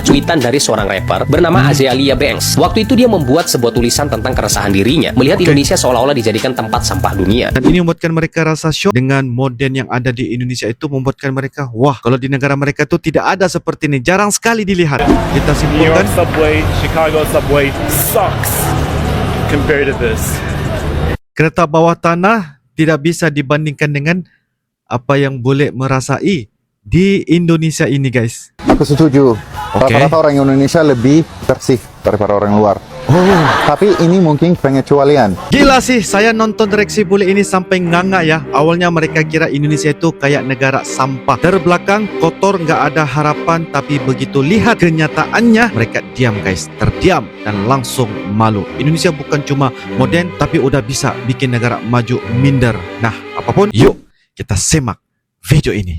Cuitan dari seorang rapper bernama Azealia Banks. Waktu itu dia membuat sebuah tulisan tentang keresahan dirinya melihat Indonesia seolah-olah dijadikan tempat sampah dunia. Dan ini membuatkan mereka rasa shock dengan modern yang ada di Indonesia. Itu membuatkan mereka, wah, kalau di negara mereka itu tidak ada seperti ini, jarang sekali dilihat. Kita New York simpulkan, subway, Chicago subway sucks compared to this. kereta bawah tanah tidak bisa dibandingkan dengan apa yang boleh merasai di Indonesia ini, guys. Aku setuju. Oke. Rata-rata orang Indonesia lebih bersih daripada orang luar. Tapi ini mungkin pengecualian. Gila sih, saya nonton reaksi bule ini sampai nganga ya. Awalnya mereka kira Indonesia itu kayak negara sampah, terbelakang, kotor, nggak ada harapan. Tapi begitu lihat kenyataannya, mereka diam guys, terdiam dan langsung malu. Indonesia bukan cuma modern, tapi udah bisa bikin negara maju minder. Nah, apapun, yuk kita simak video ini.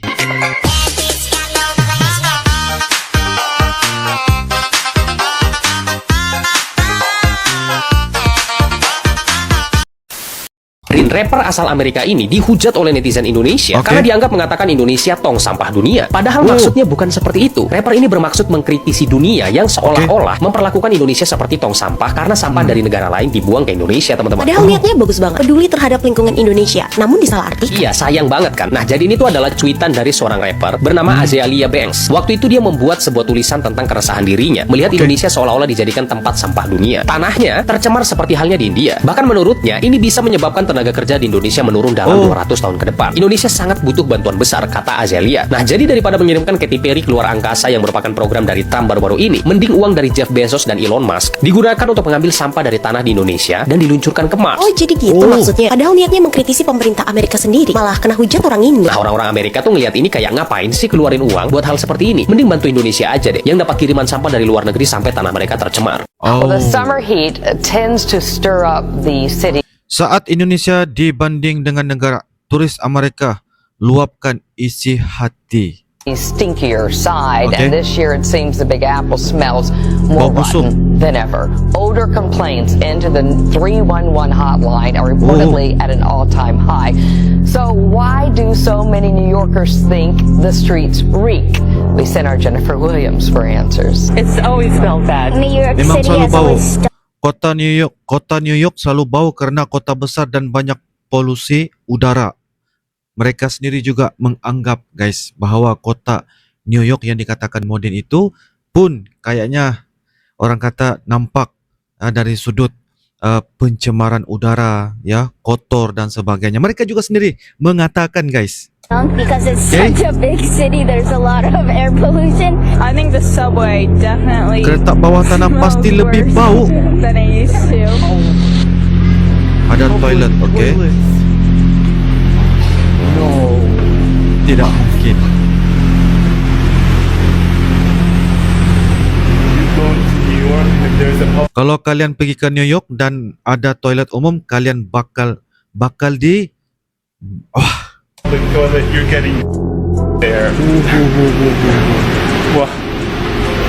Rapper asal Amerika ini dihujat oleh netizen Indonesia karena dianggap mengatakan Indonesia tong sampah dunia. Padahal maksudnya bukan seperti itu. Rapper ini bermaksud mengkritisi dunia yang seolah-olah memperlakukan Indonesia seperti tong sampah karena sampah dari negara lain dibuang ke Indonesia, teman-teman. Padahal niatnya bagus banget, peduli terhadap lingkungan Indonesia, namun disalahartikan. Iya, sayang banget kan. Nah, jadi ini tuh adalah cuitan dari seorang rapper bernama Azealia Banks. Waktu itu dia membuat sebuah tulisan tentang keresahan dirinya melihat Indonesia seolah-olah dijadikan tempat sampah dunia. Tanahnya tercemar seperti halnya di India. Bahkan menurutnya ini bisa menyebabkan tenaga kerja di Indonesia menurun dalam 200 tahun ke depan. Indonesia sangat butuh bantuan besar, kata Azealia. Nah, jadi daripada mengirimkan Katy Perry keluar angkasa yang merupakan program dari Trump baru-baru ini, mending uang dari Jeff Bezos dan Elon Musk digunakan untuk mengambil sampah dari tanah di Indonesia dan diluncurkan ke Mars. Oh, jadi gitu maksudnya. Padahal niatnya mengkritisi pemerintah Amerika sendiri, malah kena hujat orang ini. Nah, orang-orang Amerika tuh ngelihat ini kayak ngapain sih keluarin uang buat hal seperti ini? Mending bantu Indonesia aja deh, yang dapat kiriman sampah dari luar negeri sampai tanah mereka tercemar. Well, the summer heat tends to stir up the city. Saat Indonesia dibanding dengan negara turis Amerika, luapkan isi hati. Stinkier side, Okay. and this year it seems the Big Apple smells more Bau busuk. rotten than ever. Odor complaints into the 311 hotline are reportedly at an all-time high. So why do so many New Yorkers think the streets reek? We sent our Jennifer Williams for answers. It's always smelled bad. New York Memang City selalu has bau. always Kota New York selalu bau karena kota besar dan banyak polusi udara. Mereka sendiri juga menganggap, guys, bahwa kota New York yang dikatakan modern itu pun kayaknya orang kata nampak dari sudut pencemaran udara, ya, kotor dan sebagainya. Mereka juga sendiri mengatakan, guys. because it's Okay. such a big city. There's a lot of air pollution. I think the subway definitely Kereta bawah tanah pasti smells lebih worse bau. than it used to. Ada toilet, oke? Tidak mungkin. You go to New York, if there's a public Kalau kalian pergi ke New York dan ada toilet umum, kalian bakal di toilet, you're getting there.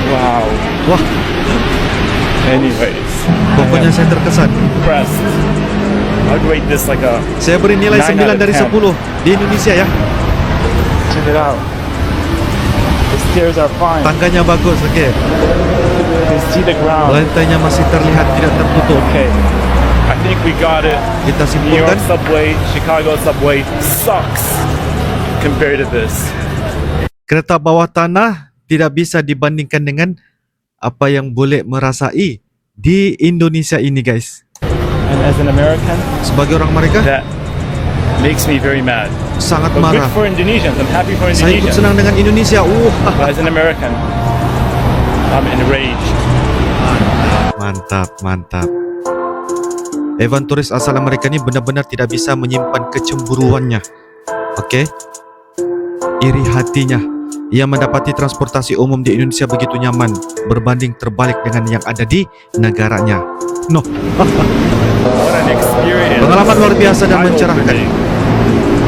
Wow. wah, Anyways, pokoknya saya terkesan. impressed. I'd rate this like a Saya beri nilai 9 9 out of dari 10. 10 di Indonesia ya. check it out. The stairs are fine. Tangganya bagus, oke. You can see the ground. Lantainya masih terlihat tidak tertutup. Okay. I think we got it. Kita New York simpulkan, subway, Chicago subway sucks compared to this. kereta bawah tanah tidak bisa dibandingkan dengan apa yang boleh merasai di Indonesia ini, guys. And as an American, Sebagai orang mereka, that makes me very mad. sangat But good marah. for Indonesians. I'm happy for Saya ikut Indonesians. senang dengan Indonesia. But as an American, I'm enraged. Mantap, mantap. Evan turis asal Amerika ini benar-benar tidak bisa menyimpan kecemburuannya. Oke? Iri hatinya. Ia mendapati transportasi umum di Indonesia begitu nyaman berbanding terbalik dengan yang ada di negaranya. No, What an experience. pengalaman luar biasa dan mencerahkan.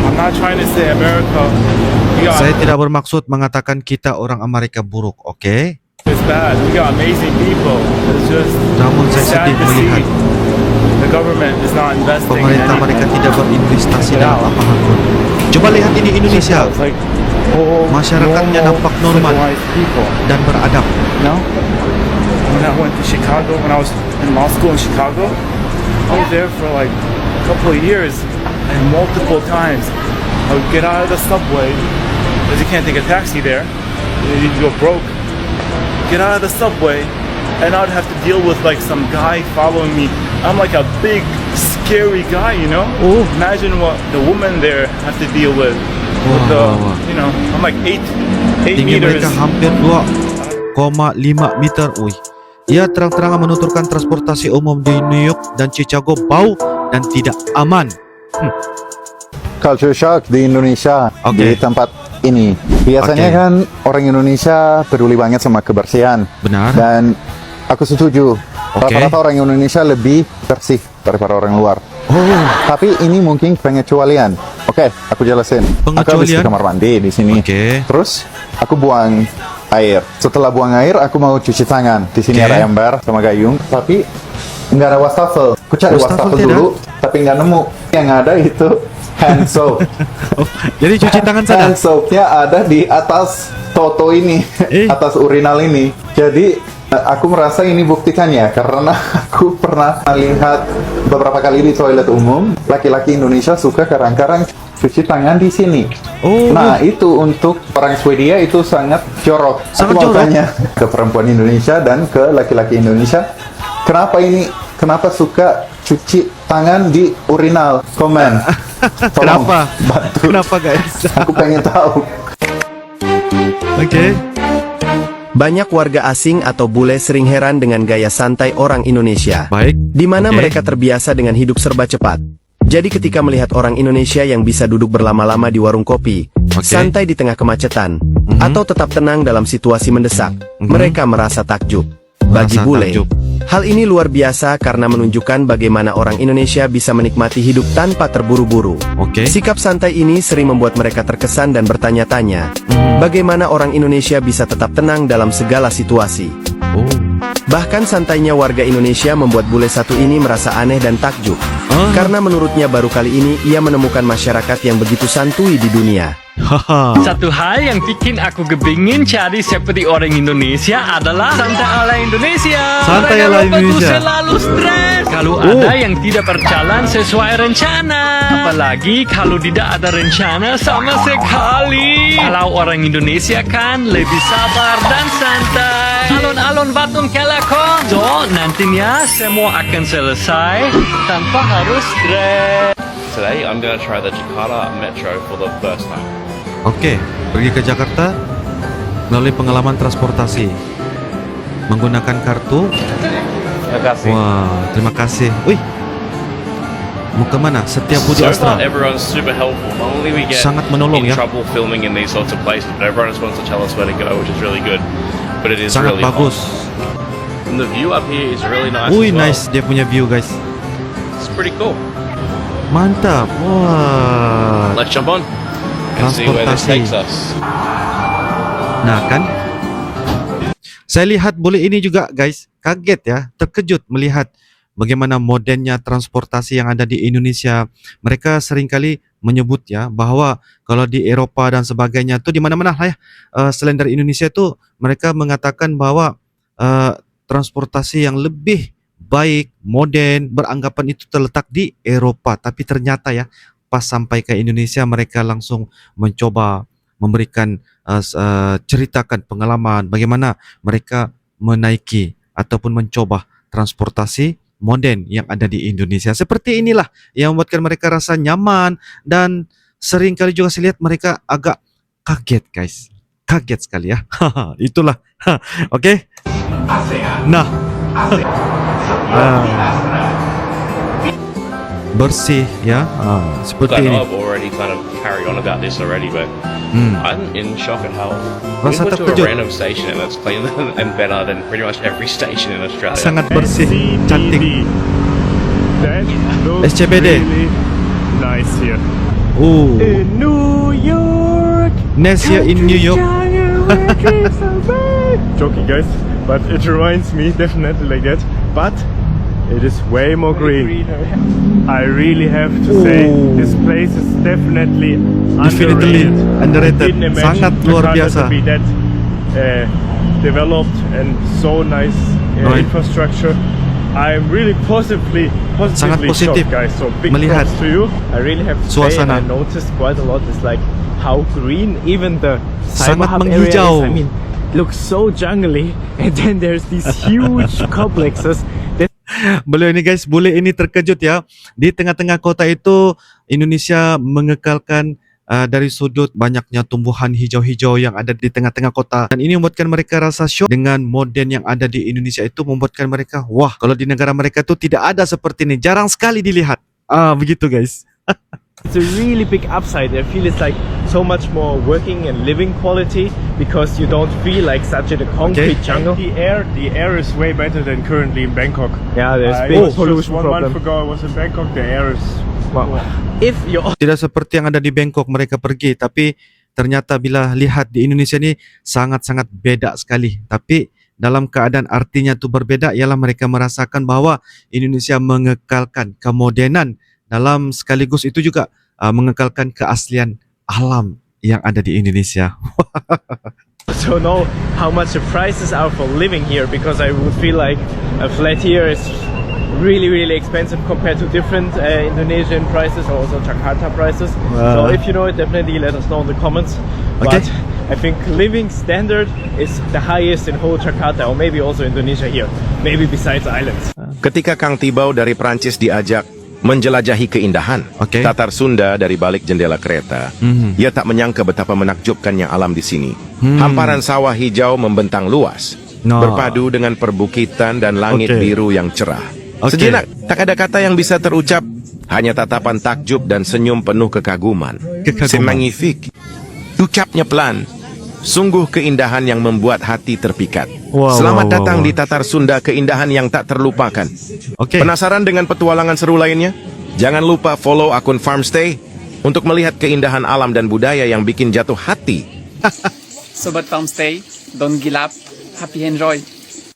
I'm not trying to say America, we got Saya tidak bermaksud mengatakan kita orang Amerika buruk, oke? it's bad. We got amazing people. It's just Namun saya sad sedih to see melihat the government is not investing in pemerintah mereka anything. tidak berinvestasi dalam apa-apa pun. Coba lihat ini Indonesia. It's like Masyarakatnya nampak normal civilized people. dan beradab. No? When I went to Chicago, when I was in law school in Chicago, I was there for like a couple of years, and multiple times I would get out of the subway, because you can't take a taxi there, you go broke. Get out of the subway, and I'd have to deal with like some guy following me. I'm like a big, scary guy, you know? Oh. Imagine what the woman there have to deal with. With the, Wow. you know, I'm like 8 Tinggi meters. mereka hampir 2,5 meter. Wih. Ia terang-terangan menuturkan transportasi umum di New York dan Chicago bau dan tidak aman. Culture shock di Indonesia Oke. di tempat ini. Biasanya Oke. kan orang Indonesia peduli banget sama kebersihan. Benar. Dan aku setuju. Oke. Rata-rata orang Indonesia lebih bersih daripada orang luar. Tapi ini mungkin pengecualian. Oke, aku jelasin. Aku habis ke Pengecualian? kamar mandi di sini. Oke. Terus aku buang air. Setelah buang air, aku mau cuci tangan. Di sini Oke. ada ember sama gayung, tapi nggak ada wastafel. Aku cari Wastafel wastafel tidak? dulu, tapi nggak nemu. Yang ada itu hand soap. Jadi cuci tangan sana. Hand soapnya ada di atas toto ini, atas urinal ini. Jadi aku merasa ini buktikannya karena aku pernah lihat beberapa kali di toilet umum laki-laki Indonesia suka kadang-kadang cuci tangan di sini. Oh. Nah itu untuk orang Swedia itu sangat jorok. Sangat aku mau jorok? tanya ke perempuan Indonesia dan ke laki-laki Indonesia, kenapa suka cuci tangan di urinal? Komen. Tolong Kenapa? bantu. Kenapa guys? Aku pengen tahu. Oke. Banyak warga asing atau bule sering heran dengan gaya santai orang Indonesia, Baik. di mana Oke. mereka terbiasa dengan hidup serba cepat. Jadi ketika melihat orang Indonesia yang bisa duduk berlama-lama di warung kopi, santai di tengah kemacetan, atau tetap tenang dalam situasi mendesak, mereka merasa takjub. Bagi Merasa bule, takjub. hal ini luar biasa karena menunjukkan bagaimana orang Indonesia bisa menikmati hidup tanpa terburu-buru. Oke. Sikap santai ini sering membuat mereka terkesan dan bertanya-tanya, bagaimana orang Indonesia bisa tetap tenang dalam segala situasi. Oh. Bahkan santainya warga Indonesia membuat bule satu ini merasa aneh dan takjub. Ah. Karena menurutnya baru kali ini ia menemukan masyarakat yang begitu santuy di dunia. Haha. Satu hal yang bikin aku kepingin cari seperti orang Indonesia adalah santai ala Indonesia. Santai Orang ala Eropa tuh Indonesia. selalu stres kalau ada yang tidak berjalan sesuai rencana. Apalagi kalau tidak ada rencana sama sekali. Kalau orang Indonesia kan lebih sabar dan santai. Alon-alon batum kelakon. So, nantinya semua akan selesai tanpa harus stres. Today I'm going to try the Jakarta Metro for the first time. Oke, pergi ke Jakarta melalui pengalaman transportasi menggunakan kartu. Terima kasih. Wah, terima kasih. Wih, mau kemana? Setia Budi So Astra. far everyone's super helpful. Normally we get Sangat menolong in ya. trouble filming in these sorts of places, but everyone just wants to tell us where to go, which is really good. But it is Sangat really bagus. hot. And the view up here is really nice Wih, as well. nice dia punya view guys. It's pretty cool. Mantap. Wah. Let's jump on and see where this Transportasi. takes us. Nah kan, saya lihat bule ini juga guys, kaget ya, terkejut melihat bagaimana modernnya transportasi yang ada di Indonesia. Mereka seringkali menyebut ya bahwa kalau di Eropa dan sebagainya tuh di mana-mana lah ya, selain dari Indonesia tuh mereka mengatakan bahwa transportasi yang lebih baik, modern, beranggapan itu terletak di Eropa. Tapi ternyata ya, pas sampai ke Indonesia mereka langsung mencoba memberikan ceritakan pengalaman bagaimana mereka menaiki ataupun mencoba transportasi modern yang ada di Indonesia. Seperti inilah yang membuatkan mereka rasa nyaman dan sering kali juga saya lihat mereka agak kaget guys. Kaget sekali ya. Itulah. Oke. Nah. Bersih ya. Seperti I ini. know I've already kind of carried on about this already, but I'm in shock at how we Rasa went to a terkejut. random station and it's cleaner and better than pretty much every station in Australia. Sangat bersih, cantik. That looks SCBD. really nice here. In New York. Next year in New York. Joking guys, but it reminds me definitely like that. But it is way more green. I really have to say, this place is definitely underrated. Didn't imagine Sangat luar Jakarta biasa. to be that developed and so nice Right. infrastructure. I'm really positively Sangat positif shocked, guys. So big melihat props to you. I really have to say, and suasana. I noticed quite a lot. It's like how green even the Sangat Cyber Hub area is. menghijau. I mean, looks so jungly, and then there's these huge complexes. Beliau ini guys, bule ini terkejut ya. Di tengah-tengah kota itu Indonesia mengekalkan dari sudut banyaknya tumbuhan hijau-hijau yang ada di tengah-tengah kota, dan ini membuatkan mereka rasa syok dengan moden yang ada di Indonesia. Itu membuatkan mereka, wah, kalau di negara mereka itu tidak ada seperti ini, jarang sekali dilihat. Begitu guys. It's a really big upside. I feel it's like so much more working and living quality because you don't feel like such a concrete jungle. The air is way better than currently in Bangkok. Yeah, there's big pollution problem. 1 month ago I was in Bangkok. The air is if you Tidak seperti yang ada di Bangkok mereka pergi, tapi ternyata bila lihat di Indonesia ini sangat-sangat beda sekali. Tapi dalam keadaan artinya itu berbeda ialah mereka merasakan bahwa Indonesia mengekalkan kemodenan dalam sekaligus itu juga mengekalkan keaslian alam yang ada di Indonesia. don't know how much the prices are for living here because I would feel like a flat here is really expensive compared to different Indonesian prices or also Jakarta prices. So if you know it, definitely let us know in the comments. Okay. But I think living standard is the highest in whole Jakarta or maybe also Indonesia here, maybe besides islands. Ketika Kang Tibau dari Prancis diajak menjelajahi keindahan Tatar Sunda dari balik jendela kereta, ia tak menyangka betapa menakjubkannya alam di sini. Hamparan sawah hijau membentang luas, berpadu dengan perbukitan dan langit biru yang cerah. Sejenak, tak ada kata yang bisa terucap, hanya tatapan takjub dan senyum penuh kekaguman. C'est magnifique. Ucapnya pelan. Sungguh keindahan yang membuat hati terpikat. Selamat datang di Tatar Sunda, keindahan yang tak terlupakan. Penasaran dengan petualangan seru lainnya? Jangan lupa follow akun Farmstay untuk melihat keindahan alam dan budaya yang bikin jatuh hati. Sobat Farmstay, don't give up, happy enjoy.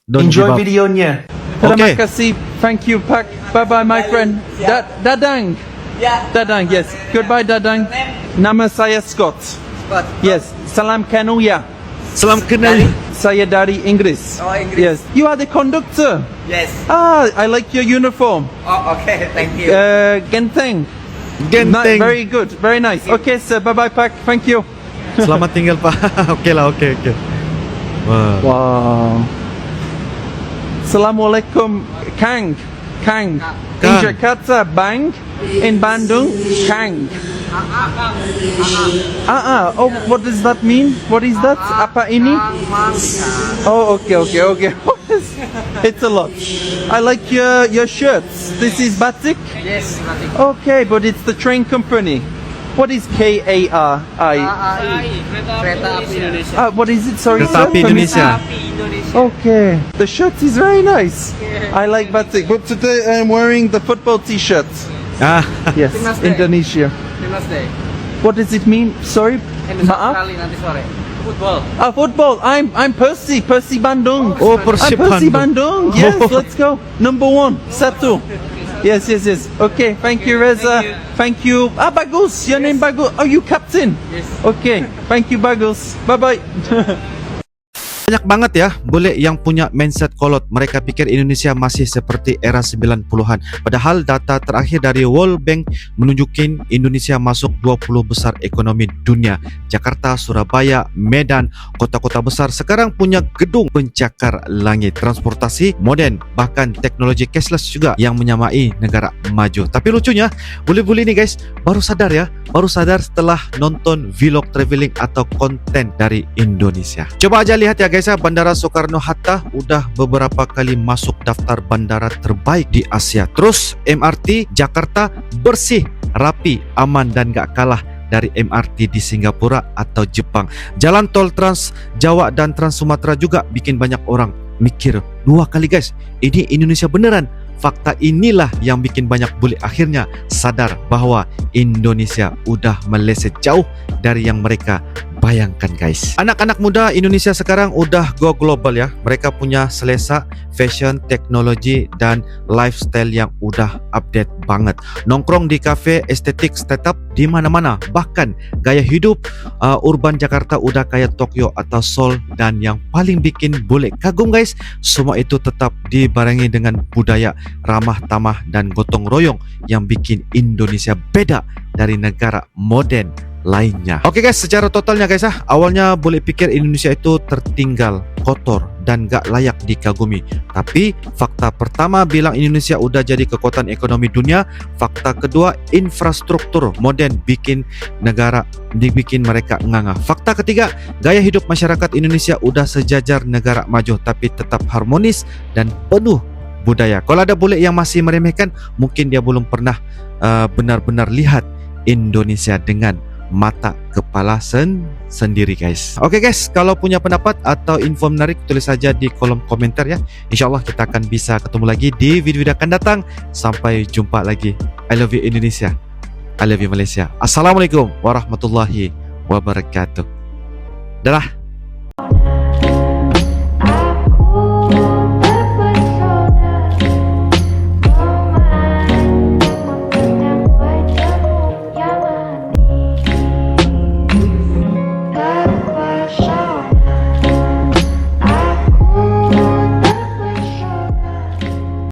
Enjoy videonya. Terima kasih, thank you Pak. Bye bye my friend. Dadang. Dadang, yes. Goodbye Dadang. Nama saya Scott. Yes, salam kenal ya. Salam kenal. Saya dari Inggris. Oh, Inggris. Yes, you are the conductor. Yes. I like your uniform. Oh, okay, thank you. Genteng. Genteng. Very good, very nice. Okay, sir, bye bye Pak. Thank you. Selamat tinggal Pak. Oke lah, oke. Wow. Assalamualaikum, Kang. In Jakarta, Bang. In Bandung, Kang. Oh, what does that mean? What is that? Apa ini? Oh, okay. It's a lot. I like your shirts. This is batik? Yes, batik. Okay, but it's the train company. What is KARI? Kereta Api Indonesia. What is it? Sorry, Kereta Api Indonesia. Okay, the shirt is very nice. I like batik, but today I'm wearing the football T-shirt. Yes, Indonesia. Timnas Day. What does it mean? Sorry, maaf. Nanti sore. Football. Football. I'm Percy Bandung. Persi I'm Percy Bandung. Yes, let's go. Number 1, satu. Yes. Okay, thank you, Reza. Thank you. Bagus. Your name Bagus. Oh, you captain. Yes. Okay, thank you, Bagus. Bye. Banyak banget ya bule yang punya mindset kolot. Mereka pikir Indonesia masih seperti era 90-an. Padahal data terakhir dari World Bank menunjukkan Indonesia masuk 20 besar ekonomi dunia. Jakarta, Surabaya, Medan, kota-kota besar sekarang punya gedung pencakar langit, transportasi modern, bahkan teknologi cashless juga yang menyamai negara maju. Tapi lucunya, bule-bule ini guys baru sadar setelah nonton vlog traveling atau konten dari Indonesia. Coba aja lihat ya guys, Bandara Soekarno-Hatta udah beberapa kali masuk daftar bandara terbaik di Asia. Terus MRT Jakarta bersih, rapi, aman dan gak kalah dari MRT di Singapura atau Jepang. Jalan tol Trans Jawa dan Trans Sumatera juga bikin banyak orang mikir 2 kali guys, ini Indonesia beneran. Fakta inilah yang bikin banyak bule akhirnya sadar bahwa Indonesia udah meleset jauh dari yang mereka Bayangkan guys, anak-anak muda Indonesia sekarang udah go global ya. Mereka punya selesa, fashion, teknologi dan lifestyle yang udah update banget. Nongkrong di kafe, estetik, tetap di mana-mana. Bahkan gaya hidup urban Jakarta udah kayak Tokyo atau Seoul. Dan yang paling bikin bule kagum guys, semua itu tetap dibarengi dengan budaya ramah tamah dan gotong royong yang bikin Indonesia beda dari negara modern lainnya. Oke guys, secara totalnya guys awalnya boleh pikir Indonesia itu tertinggal, kotor dan gak layak dikagumi. Tapi fakta pertama bilang Indonesia udah jadi kekuatan ekonomi dunia. Fakta kedua, infrastruktur modern bikin mereka nganga. Fakta ketiga, gaya hidup masyarakat Indonesia udah sejajar negara maju tapi tetap harmonis dan penuh budaya. Kalau ada bule yang masih meremehkan, mungkin dia belum pernah benar-benar lihat Indonesia dengan mata kepala sendiri guys. Oke guys, kalau punya pendapat atau info menarik tulis saja di kolom komentar ya. InsyaAllah kita akan bisa ketemu lagi di video-video akan datang. Sampai jumpa lagi. I love you Indonesia, I love you Malaysia. Assalamualaikum warahmatullahi wabarakatuh. Dadah.